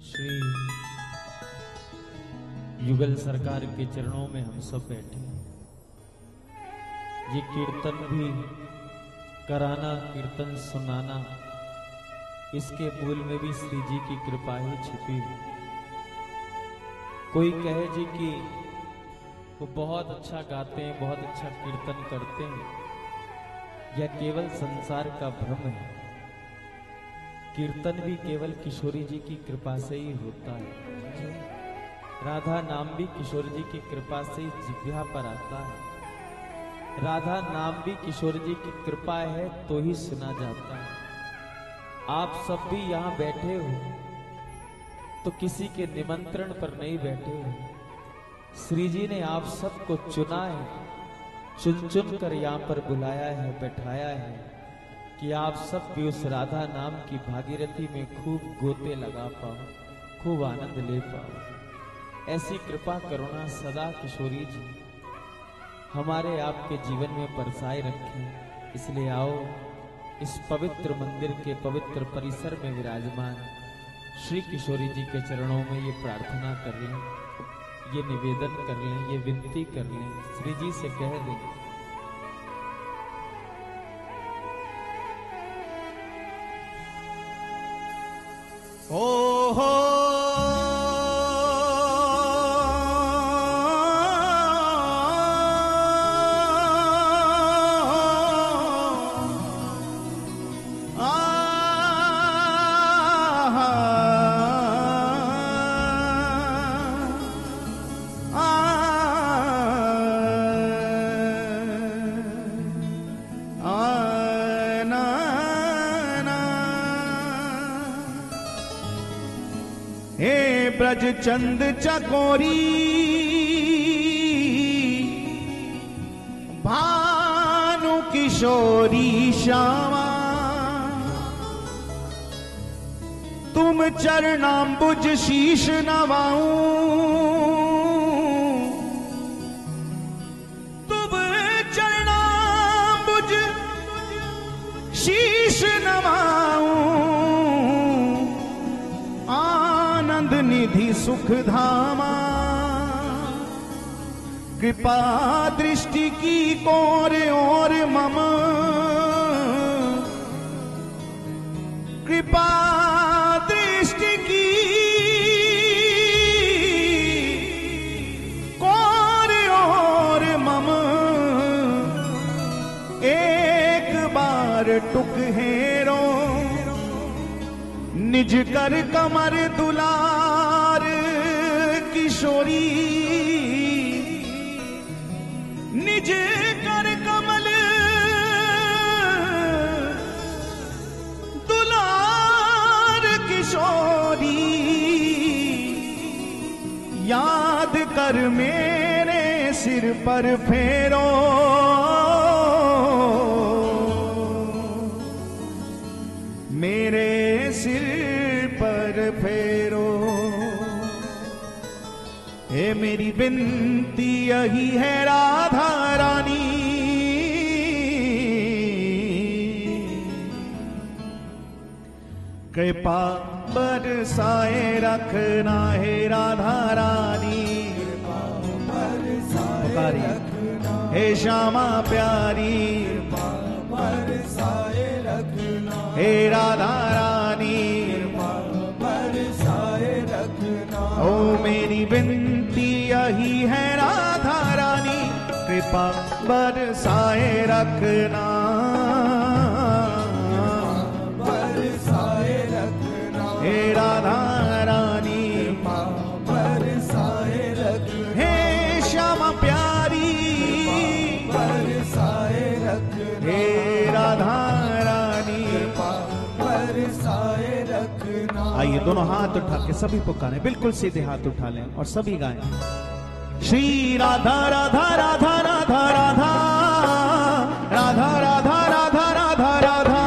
श्री युगल सरकार के चरणों में हम सब बैठे हैं। ये कीर्तन भी कराना, कीर्तन सुनाना, इसके मूल में भी श्री जी की कृपा ही छिपी है। कोई कहे जी कि वो बहुत अच्छा गाते हैं, बहुत अच्छा कीर्तन करते हैं, यह केवल संसार का भ्रम है। कीर्तन भी केवल किशोरी जी की कृपा से ही होता है। राधा नाम भी किशोर जी की कृपा से ही जिह्वा पर आता है। राधा नाम भी किशोर जी की कृपा है तो ही सुना जाता है। आप सब भी यहाँ बैठे हो तो किसी के निमंत्रण पर नहीं बैठे हो। श्री जी ने आप सबको चुना है, चुन चुन कर यहाँ पर बुलाया है, बैठाया है कि आप सब भी उस राधा नाम की भागीरथी में खूब गोते लगा पाओ, खूब आनंद ले पाओ। ऐसी कृपा करुणा सदा किशोरी जी हमारे आपके जीवन में बरसाए रखें। इसलिए आओ इस पवित्र मंदिर के पवित्र परिसर में विराजमान श्री किशोरी जी के चरणों में ये प्रार्थना कर लें, ये निवेदन कर लें, ये विनती कर लें, श्री जी से कह दें ओ हो ब्रज चंद चकोरी भानु किशोरी श्यामा, तुम चरणाम्बुज शीश नवाऊं, तुम चरणाम्बुज शीश नवाऊं, निधि सुख धामा, कृपा दृष्टि की कोर और मम, कृपा दृष्टि की कोर और मम, एक बार टुक हेरो निज कर कमर दुलार किशोरी, निज कर कमल दुलार किशोरी, याद कर मेरे सिर पर फेरो मेरे सिर पर फेरो। हे मेरी विनती यही है राधा रानी, कृपा बरसाए रखना है राधा रानी, हे श्यामा प्यारी बरसाए रखना, हे राधा रानी बरसाए रखना। ओ मेरी विनती यही है राधा रानी, कृपा बरसाए रखना, बरसाए रखना, हे राधा रानी बरसाए रखना, हे श्यामा प्यारी बरसाए रखना, हे राधा रानी बरसाए रखना। आइए दोनों हाथ उठा के सभी पुकारें, बिल्कुल सीधे हाथ उठा लें और सभी गाएं। श्री राधा राधा राधा राधा राधा राधा राधा राधा राधा राधा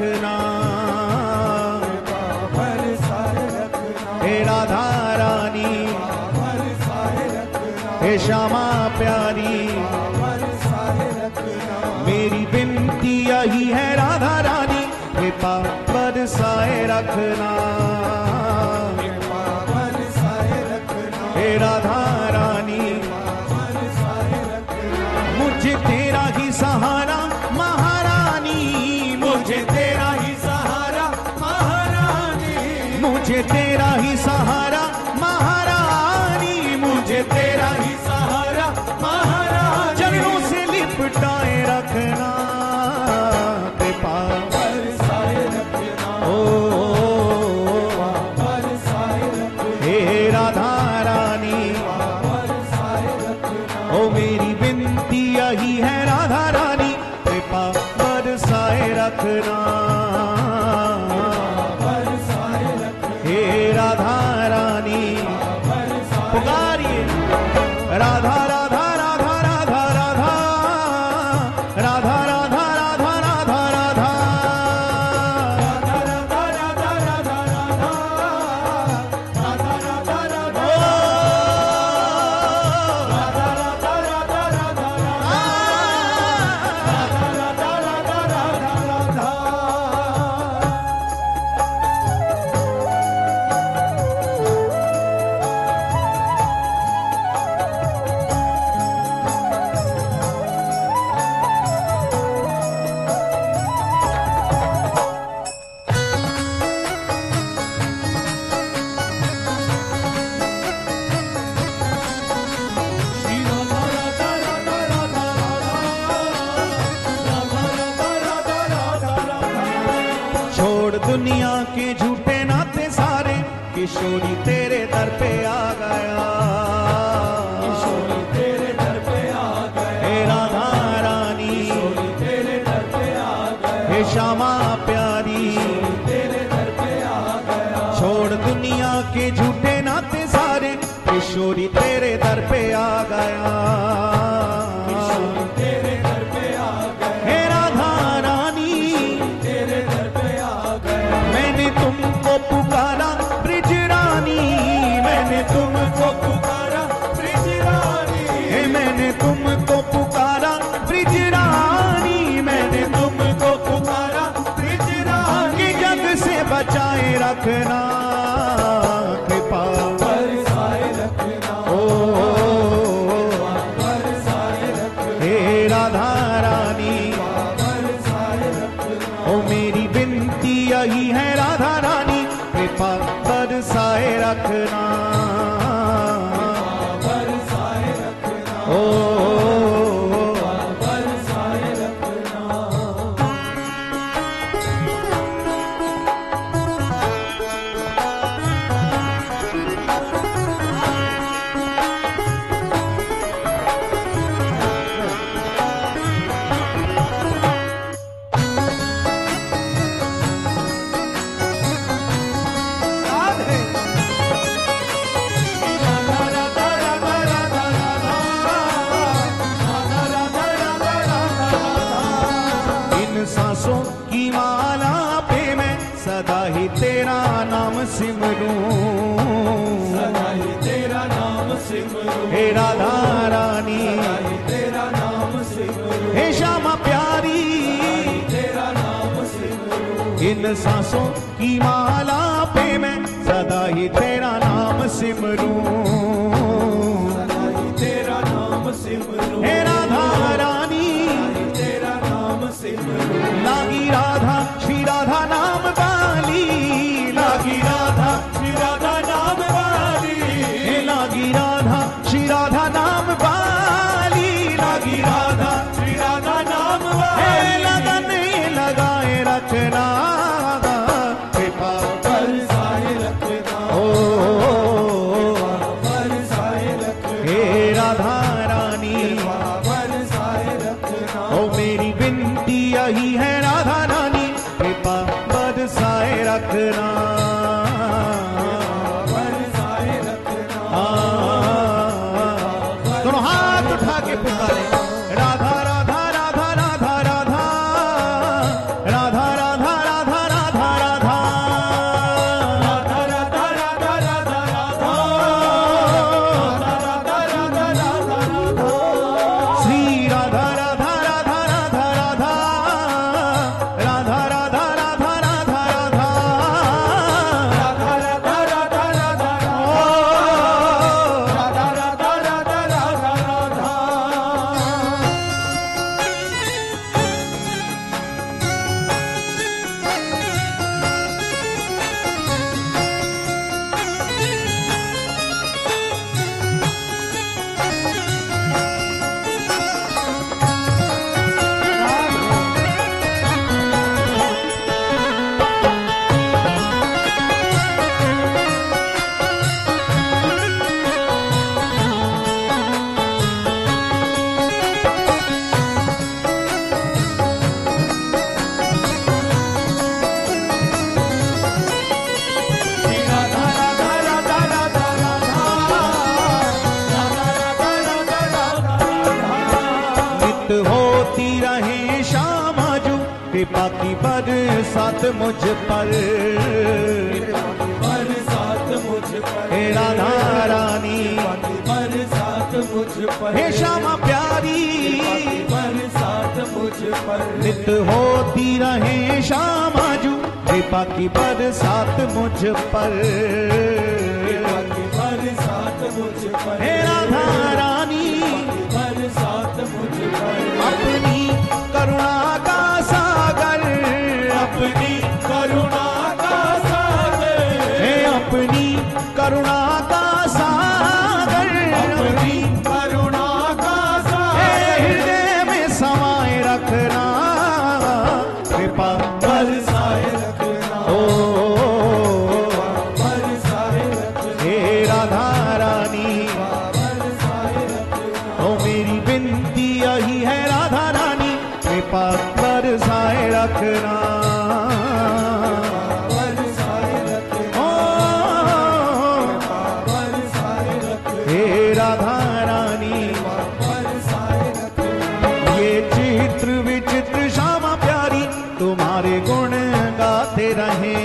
रखना, बरसाए रखना, हे राधा रानी, बरसाए रखना, हे श्यामा प्यारी, बरसाए रखना, मेरी विनती यही है राधा रानी, कृपा बरसाए रखना, बरसाए रखना, हे राधा रानी, बरसाए रखना, मुझे तेरा ही सहारा महारानी, मुझे तेरा ही सहारा महारानी, मुझे तेरा ही सहारा महारानी, मुझे तेरा ही सहारा महारानी, चरणों से लिपटाए रखना, कृपा बरसाए रखना, बरसाए रखना, हे राधा रानी, बरसाए रखना, ओ मेरी विनती यही है राधा रानी, कृपा बरसाए रखना, बरसाए रखना, हे राधा रानी, पुकारिए राधा राधा राधा राधा राधा राधा राधा राधा राधा छोड़ दुनिया के झूठे नाते सारे, किशोरी तेरे दर पे आ गया, किशोरी तेरे दर पे आ गए, हे राधा रानी, तेरे दर पे आ गए, हे श्यामा प्यारी, तेरे दर पे आ गया, छोड़ दुनिया के झूठे नाते सारे, किशोरी तेरे दर पे आ गया, किशोरी तेरे दर पे आ गए, हे राधा रानी, तेरे दर पे आ गए, मैंने तुमको पुकारा ब्रिज रानी, मैंने तुमको पुकारा ब्रिज रानी, हे मैंने तुमको पुकारा ब्रिज रानी, मैंने तुमको पुकारा ब्रिज रानी, के जग से बचाए रखना, कृपा बरसाए रखना, बरसाए रखना, हे राधा रानी, बरसाए रखना, ओ मेरी विनती यही है राधा रानी, कृपा बरसाए रखना, बरसाए रखना, ओ बरसाए रखना, इन सांसों की माला पे मैं सदा ही तेरा नाम सिमरूं, सदा ही तेरा नाम सिमरूं, हे राधा रानी, सदा ही तेरा नाम सिमरूं, हे श्यामा प्यारी, तेरा नाम सिमरूं, इन सांसों की माला पे मैं सदा ही तेरा नाम सिमरूं, सदा ही तेरा नाम सिमरूं, हे राधा रानी, तेरा नाम सिमरूं, लागी राधा श्री राधा नाम वाली, लागी राधा श्री राधा नाम वाली, हे लागी राधा श्री राधा नाम वाली, लागी राधा श्री राधा नाम हे वाली, लगन लगाए रखना, कृपा बरसाए रखना, बरसाए रखना, हे राधा रानी, बरसाए रखना, ओ मेरी विनती यही है राधा रानी, कृपा बरसाए रखना, बरसाए रखना, दोनों हाथ उठा के पुकारे राधा राधा राधा राधा राधा राधा राधा कृपा की बरसात मुझ पर, बरसात मुझ पर, हे राधा रानी बरसात मुझ पर, हे श्यामा प्यारी बरसात मुझ पर, नित होती रहे श्यामा जू कृपा की बरसात मुझ पर, बरसात मुझ पर, हे राधा रानी बरसात मुझ पर, अपनी करुणा का सागर, अपनी करुणा का सागर, हे अपनी करुणा का सागर, अपनी करुणा का हे सागर, हृदय में समाये रखना कृपा बरसाए रखना, बरसाए रखना, हे राधा रानी बरसाए रखना, ओ मेरी विनती यही है राधा रानी कृपा बरसाए रखना, बरसाए रखना, बरसाए रखना, हे राधा रानी बरसाए रखना, ये चित्र विचित्र श्यामा प्यारी तुम्हारे गुण गाते रहे,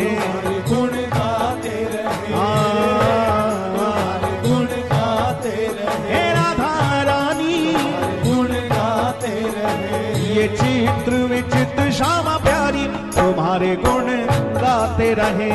तुम्हारे गुण गाते रहे, आ, गुण गाते रहे, हे राधा रानी गुण गाते रहे, ये चित्र विचित्र श्यामा प्यारी तुम्हारे गुण गाते रहे।